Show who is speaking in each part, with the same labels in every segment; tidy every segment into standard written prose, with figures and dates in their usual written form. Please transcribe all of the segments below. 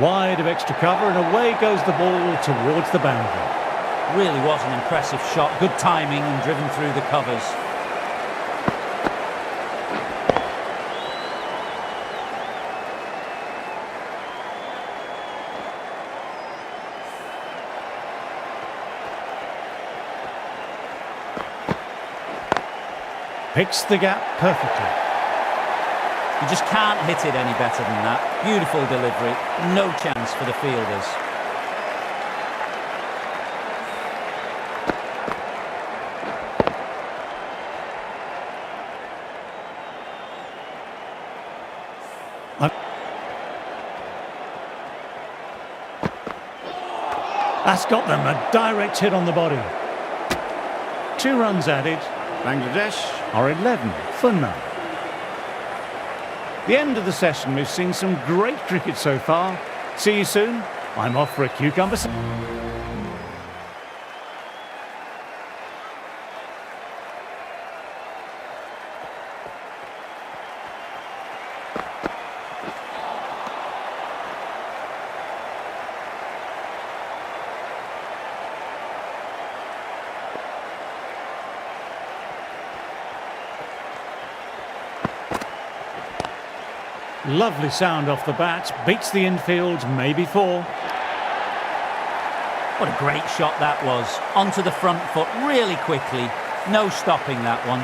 Speaker 1: Wide of extra cover, and away goes the ball towards the boundary.
Speaker 2: Really was an impressive shot. Good timing and driven through the covers.
Speaker 1: Picks the gap perfectly.
Speaker 2: You just can't hit it any better than that. Beautiful delivery. No chance for the fielders.
Speaker 1: That's got them, a direct hit on the body. 2 runs added. Bangladesh are 11 for none. The end of the session. We've seen some great cricket so far. See you soon. I'm off for a cucumber. Lovely sound off the bat, beats the infield, maybe 4.
Speaker 2: What a great shot that was. Onto the front foot really quickly. No stopping that one.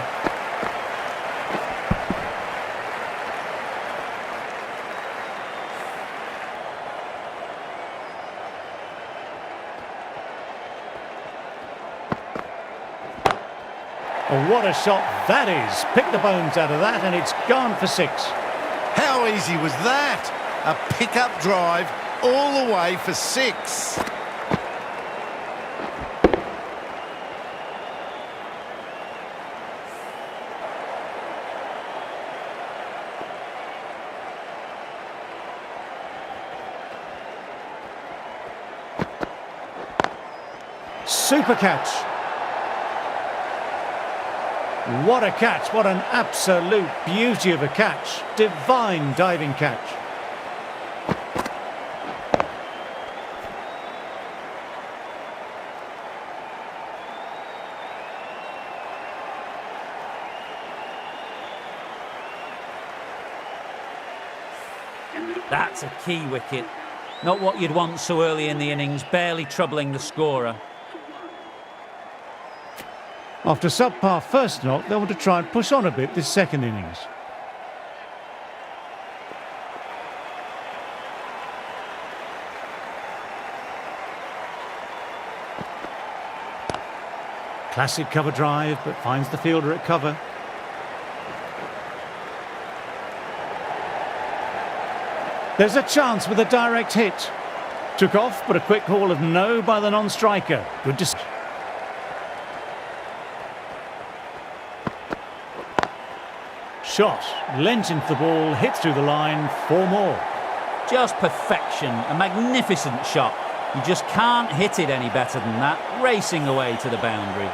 Speaker 1: Oh, what a shot that is. Pick the bones out of that and it's gone for 6.
Speaker 3: How easy was that? A pick-up drive all the way for 6.
Speaker 1: Super catch. What a catch, what an absolute beauty of a catch. Divine diving catch.
Speaker 2: That's a key wicket. Not what you'd want so early in the innings, barely troubling the scorer.
Speaker 1: After subpar first knock, they want to try and push on a bit this second innings. Classic cover drive, but finds the fielder at cover. There's a chance with a direct hit. Took off, but a quick call of no by the non-striker. Good to... Shot, lent into the ball, hit through the line, 4 more.
Speaker 2: Just perfection, a magnificent shot. You just can't hit it any better than that, racing away to the boundary.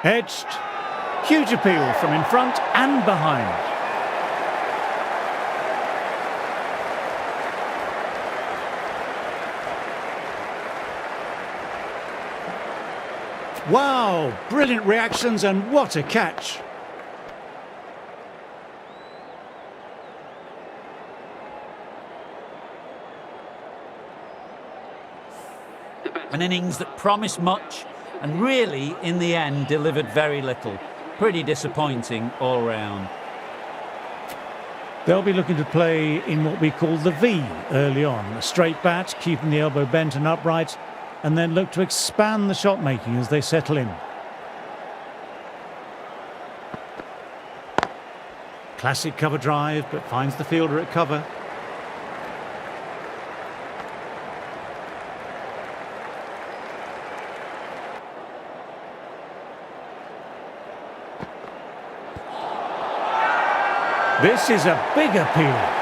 Speaker 1: Edged, huge appeal from in front and behind. Wow, brilliant reactions and what a catch.
Speaker 2: An innings that promised much and really, in the end, delivered very little. Pretty disappointing all round.
Speaker 1: They'll be looking to play in what we call the V early on. A straight bat, keeping the elbow bent and upright, and then look to expand the shot making as they settle in. Classic cover drive, but finds the fielder at cover. This is a big appeal.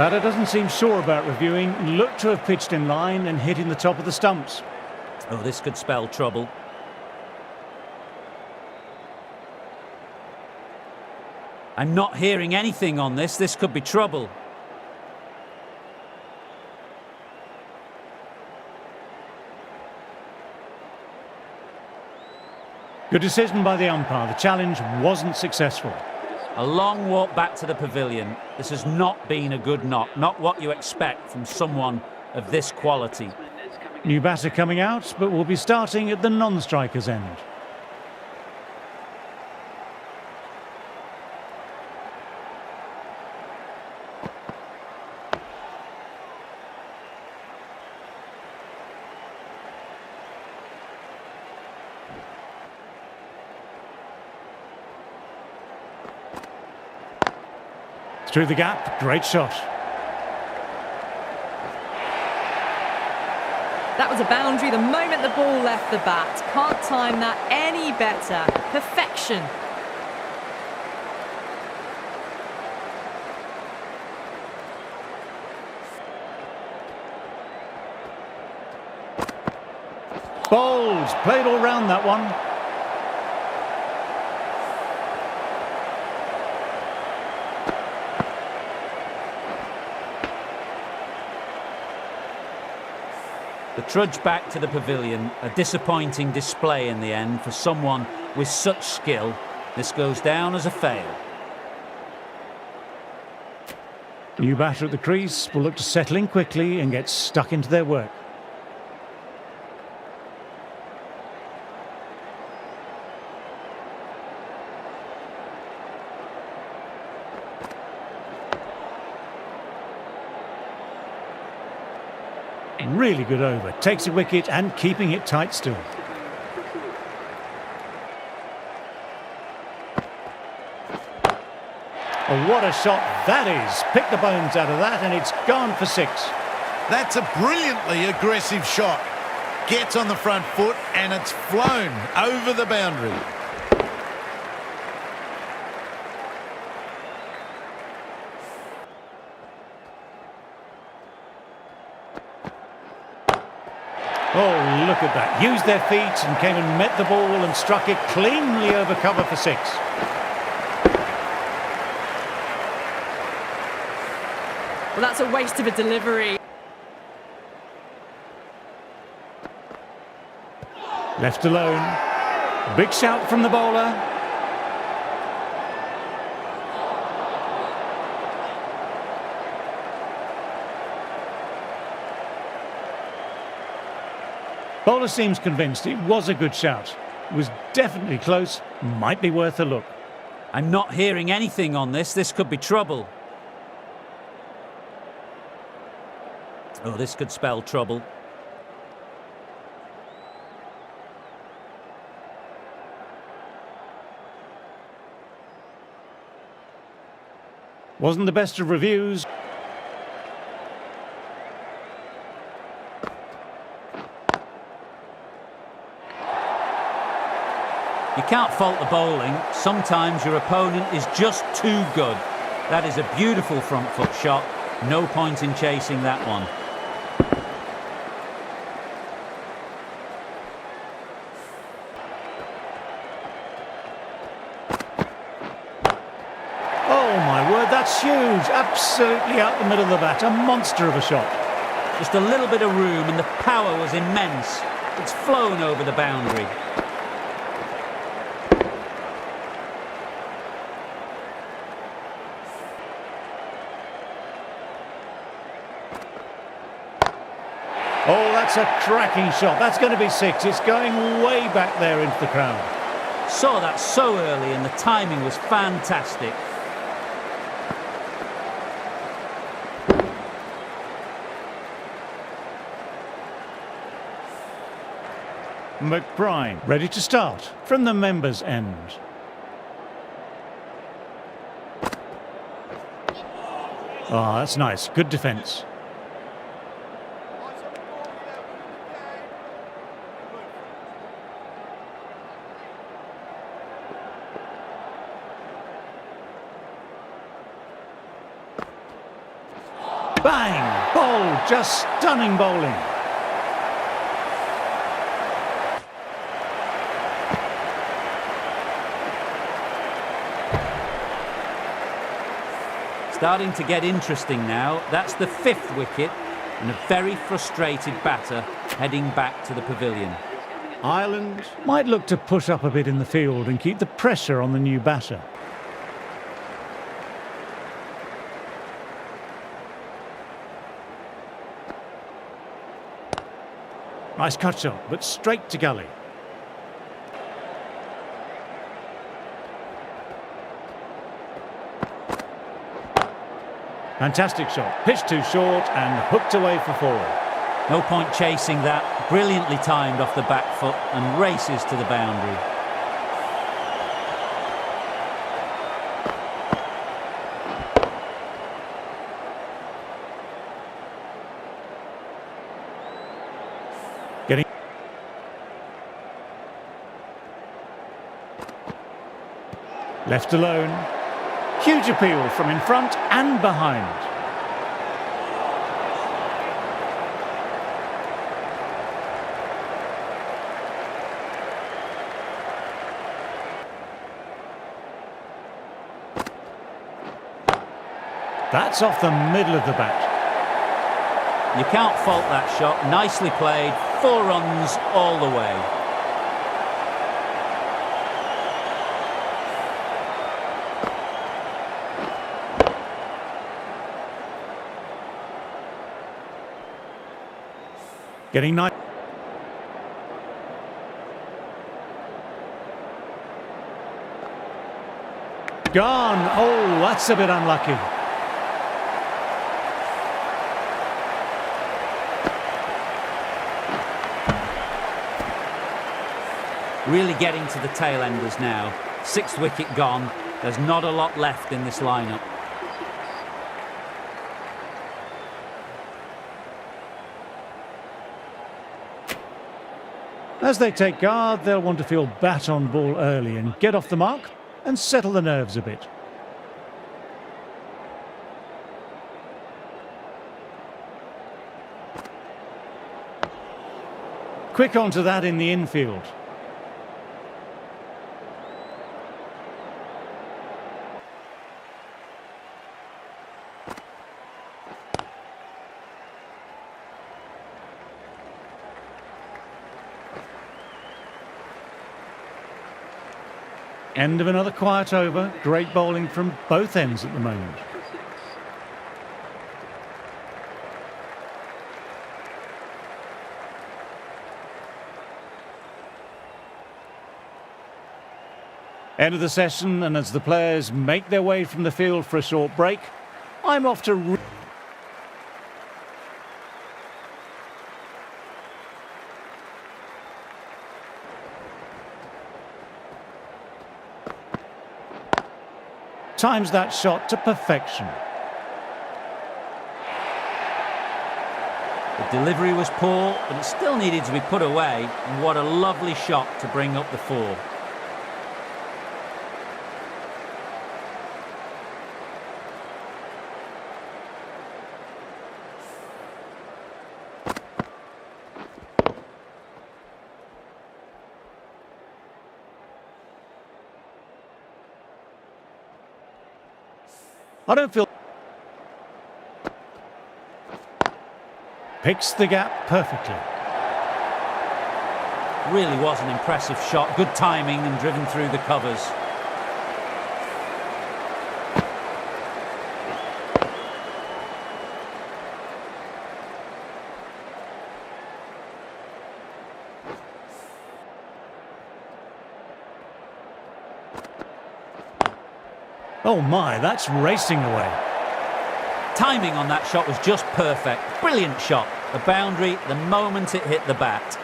Speaker 1: Batter doesn't seem sure about reviewing. Looked to have pitched in line and hitting the top of the stumps.
Speaker 2: Oh, this could spell trouble. I'm not hearing anything on this. This could be trouble.
Speaker 1: Good decision by the umpire. The challenge wasn't successful.
Speaker 2: A long walk back to the pavilion. This has not been a good knock. Not what you expect from someone of this quality.
Speaker 1: New batter coming out, but will be starting at the non-striker's end. Through the gap, great shot.
Speaker 4: That was a boundary the moment the ball left the bat. Can't time that any better. Perfection.
Speaker 1: Bowls, played all round that one.
Speaker 2: The trudge back to the pavilion, a disappointing display in the end for someone with such skill. This goes down as a fail.
Speaker 1: New batter at the crease will look to settle in quickly and get stuck into their work. Really good over. Takes a wicket and keeping it tight still. Oh, what a shot that is. Pick the bones out of that and it's gone for 6.
Speaker 3: That's a brilliantly aggressive shot. Gets on the front foot and it's flown over the boundary.
Speaker 1: Oh, look at that. Used their feet and came and met the ball and struck it cleanly over cover for 6.
Speaker 4: Well, that's a waste of a delivery.
Speaker 1: Left alone. Big shout from the bowler. Bowler seems convinced it was a good shout. It was definitely close. Might be worth a look.
Speaker 2: I'm not hearing anything on this. This could be trouble. Oh, this could spell trouble.
Speaker 1: Wasn't the best of reviews.
Speaker 2: You can't fault the bowling. Sometimes your opponent is just too good. That is a beautiful front foot shot. No point in chasing that one.
Speaker 1: Oh my word, that's huge. Absolutely out the middle of the bat. A monster of a shot.
Speaker 2: Just a little bit of room and the power was immense. It's flown over the boundary.
Speaker 1: Oh, that's a cracking shot. That's going to be 6. It's going way back there into the crowd.
Speaker 2: Saw that so early and the timing was fantastic.
Speaker 1: McBride ready to start from the members' end. Oh, that's nice. Good defence. Bang! Bold, just stunning bowling.
Speaker 2: Starting to get interesting now. That's the 5th wicket and a very frustrated batter heading back to the pavilion.
Speaker 1: Ireland might look to push up a bit in the field and keep the pressure on the new batter. Nice cut shot, but straight to gully. Fantastic shot, pitched too short and hooked away for 4.
Speaker 2: No point chasing that. Brilliantly timed off the back foot and races to the boundary.
Speaker 1: Getting left alone. Huge appeal from in front and behind. That's off the middle of the bat.
Speaker 2: You can't fault that shot. Nicely played. 4 runs all the way.
Speaker 1: Getting nice. Gone. Oh, that's a bit unlucky.
Speaker 2: Really getting to the tail enders now. 6th wicket gone. There's not a lot left in this lineup.
Speaker 1: As they take guard, they'll want to feel bat on ball early and get off the mark and settle the nerves a bit. Quick onto that in the infield. End of another quiet over. Great bowling from both ends at the moment. End of the session, and as the players make their way from the field for a short break, I'm off to... times that shot to perfection.
Speaker 2: The delivery was poor, but it still needed to be put away. And what a lovely shot to bring up the 4.
Speaker 1: I don't feel... Picks the gap perfectly.
Speaker 2: Really was an impressive shot. Good timing and driven through the covers.
Speaker 1: Oh my, that's racing away.
Speaker 2: Timing on that shot was just perfect. Brilliant shot. The boundary the moment it hit the bat.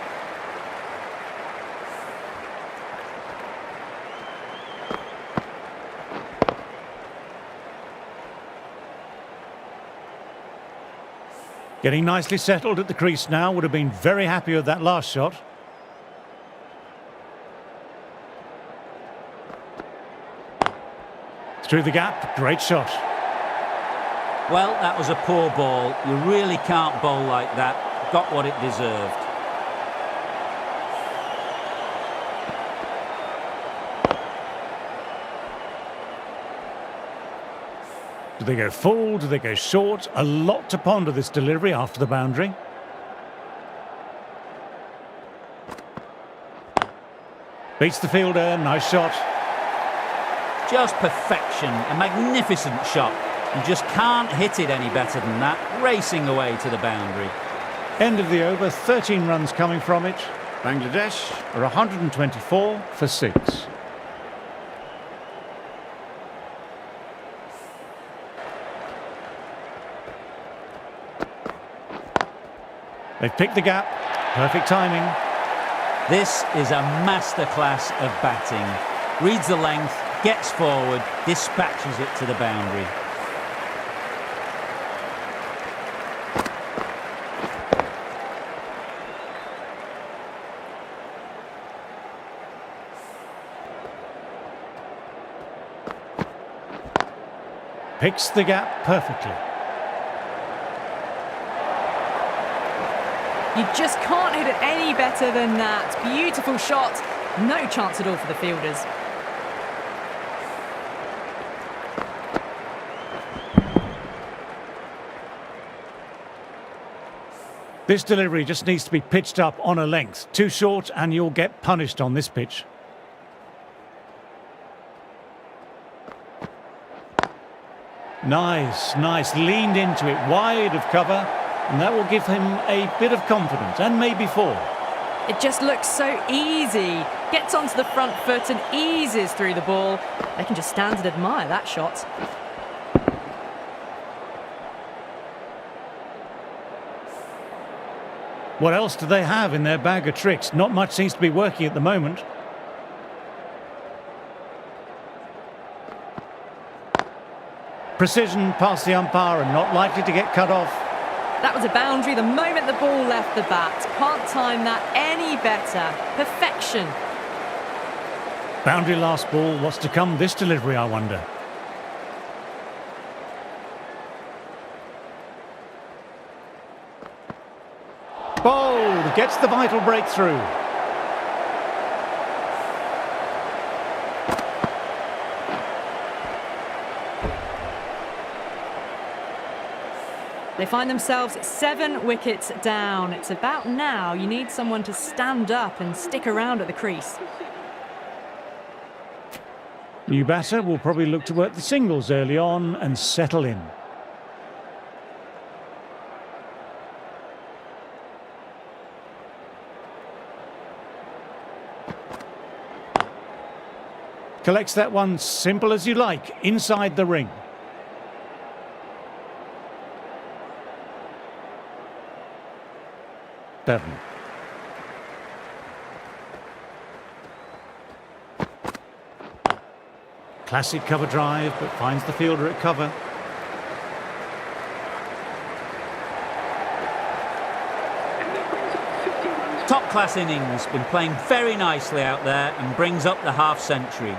Speaker 1: Getting nicely settled at the crease now. Would have been very happy with that last shot. Through the gap, great shot.
Speaker 2: Well, that was a poor ball. You really can't bowl like that. Got what it deserved.
Speaker 1: Do they go full? Do they go short? A lot to ponder this delivery after the boundary. Beats the fielder, nice shot.
Speaker 2: Just perfection, a magnificent shot. You just can't hit it any better than that, racing away to the boundary.
Speaker 1: End of the over, 13 runs coming from it. Bangladesh are 124 for 6. They've picked the gap, perfect timing.
Speaker 2: This is a masterclass of batting. Reads the length, gets forward, dispatches it to the boundary.
Speaker 1: Picks the gap perfectly.
Speaker 4: You just can't hit it any better than that. Beautiful shot. No chance at all for the fielders.
Speaker 1: This delivery just needs to be pitched up on a length. Too short and you'll get punished on this pitch. Nice. Leaned into it, wide of cover, and that will give him a bit of confidence, and maybe 4.
Speaker 4: It just looks so easy. Gets onto the front foot and eases through the ball. They can just stand and admire that shot.
Speaker 1: What else do they have in their bag of tricks? Not much seems to be working at the moment. Precision past the umpire and not likely to get cut off.
Speaker 4: That was a boundary the moment the ball left the bat. Can't time that any better. Perfection.
Speaker 1: Boundary last ball. What's to come this delivery, I wonder? Bowled. Gets the vital breakthrough.
Speaker 4: They find themselves 7 wickets down. It's about now. You need someone to stand up and stick around at the crease.
Speaker 1: New batter will probably look to work the singles early on and settle in. Collects that one simple as you like, inside the ring. Seven. Classic cover drive, but finds the fielder at cover.
Speaker 2: Top class innings, been playing very nicely out there and brings up the half century.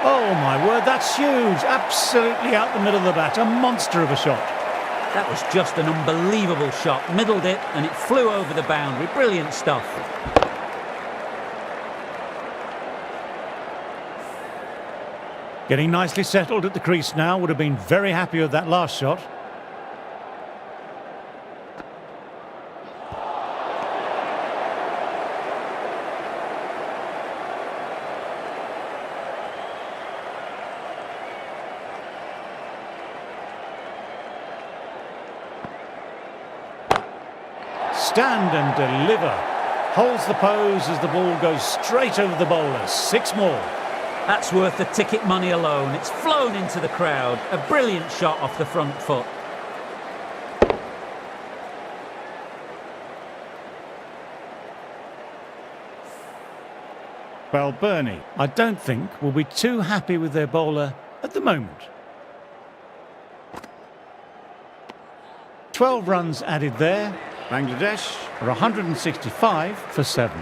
Speaker 1: Oh my word, that's huge. Absolutely out the middle of the bat. A monster of a shot.
Speaker 2: That was just an unbelievable shot. Middled it and it flew over the boundary. Brilliant stuff.
Speaker 1: Getting nicely settled at the crease now. Would have been very happy with that last shot. Stand and deliver. Holds the pose as the ball goes straight over the bowler. 6 more.
Speaker 2: That's worth the ticket money alone. It's flown into the crowd. A brilliant shot off the front foot.
Speaker 1: Well, Bernie, I don't think will be too happy with their bowler at the moment. 12 runs added there. Bangladesh are 165 for 7.